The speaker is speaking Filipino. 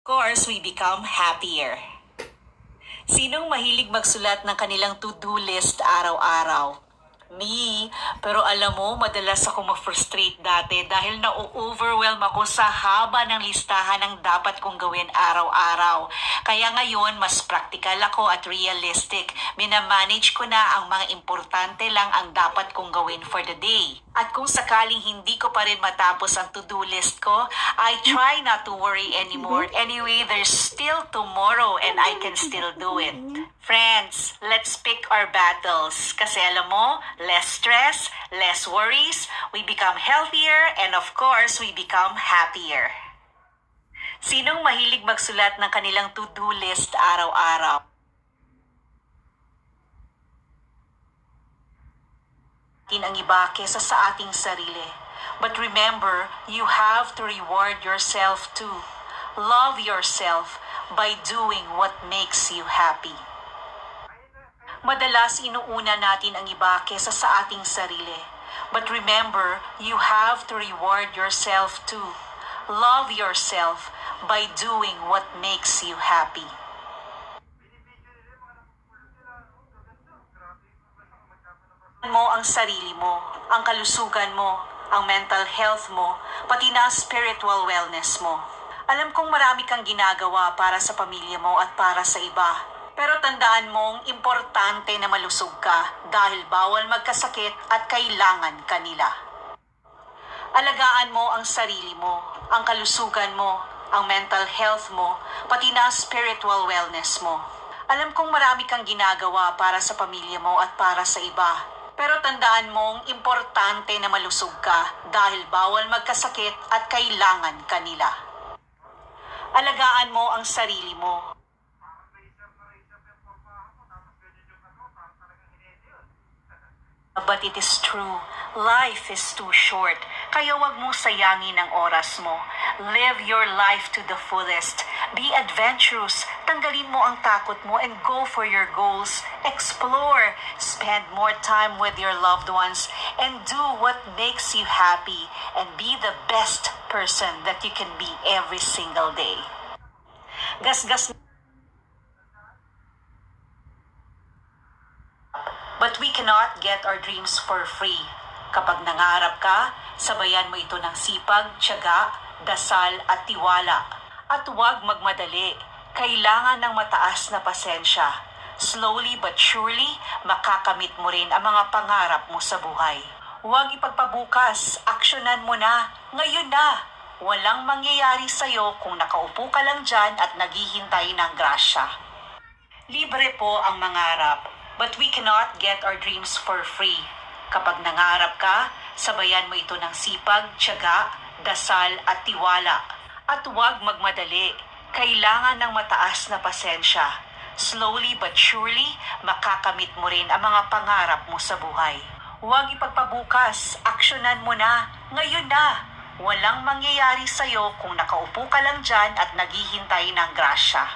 Course, we become happier. Sinong mahilig magsulat ng kanilang to-do list araw-araw? Me. Pero alam mo, madalas ako ma-frustrate dati dahil na-overwhelm ako sa haba ng listahan ng dapat kong gawin araw-araw. Kaya ngayon, mas practical ako at realistic. Minamanage ko na ang mga importante lang ang dapat kong gawin for the day. At kung sakaling hindi ko pa rin matapos ang to-do list ko, I try not to worry anymore. Anyway, there's still tomorrow and I can still do it. Friends, let's pick our battles. Kasi alam mo, less stress, less worries, we become healthier, and of course, we become happier. Sinong mahilig magsulat ng kanilang to-do list araw-araw? Ang iba kesa sa ating sarili. But remember, you have to reward yourself too. Love yourself by doing what makes you happy. Madalas inuuna natin ang iba kesa sa ating sarili. But remember, you have to reward yourself too. Love yourself by doing what makes you happy. Mo ang sarili mo, ang kalusugan mo, ang mental health mo, pati na spiritual wellness mo. Alam kong marami kang ginagawa para sa pamilya mo at para sa iba. Pero tandaan mong importante na malusog ka dahil bawal magkasakit at kailangan ka nila. Alagaan mo ang sarili mo, ang kalusugan mo, ang mental health mo, pati na spiritual wellness mo. Alam kong marami kang ginagawa para sa pamilya mo at para sa iba. Pero tandaan mong importante na malusog ka dahil bawal magkasakit at kailangan ka nila. Alagaan mo ang sarili mo. But it is true, life is too short, kaya wag mo sayangin ang oras mo. Live your life to the fullest. Be adventurous, tanggalin mo ang takot mo and go for your goals. Explore, spend more time with your loved ones, and do what makes you happy, and be the best person that you can be every single day. Gasgas. But we cannot get our dreams for free. Kapag nangarap ka, sabayan mo ito ng sipag, tiyaga, dasal at tiwala. At huwag magmadali. Kailangan ng mataas na pasensya. Slowly but surely, makakamit mo rin ang mga pangarap mo sa buhay. Huwag ipagpabukas, aksyonan mo na, ngayon na. Walang mangyayari sa'yo kung nakaupo ka lang dyan at naghihintay ng grasya. Libre po ang mangarap. But we cannot get our dreams for free. Kapag nangarap ka, sabayan mo ito ng sipag, tiyaga, dasal at tiwala. At huwag magmadali. Kailangan ng mataas na pasensya. Slowly but surely, makakamit mo rin ang mga pangarap mo sa buhay. Huwag ipagpabukas, aksyonan mo na, ngayon na. Walang mangyayari sa'yo kung nakaupo ka lang dyan at naghihintay ng grasya.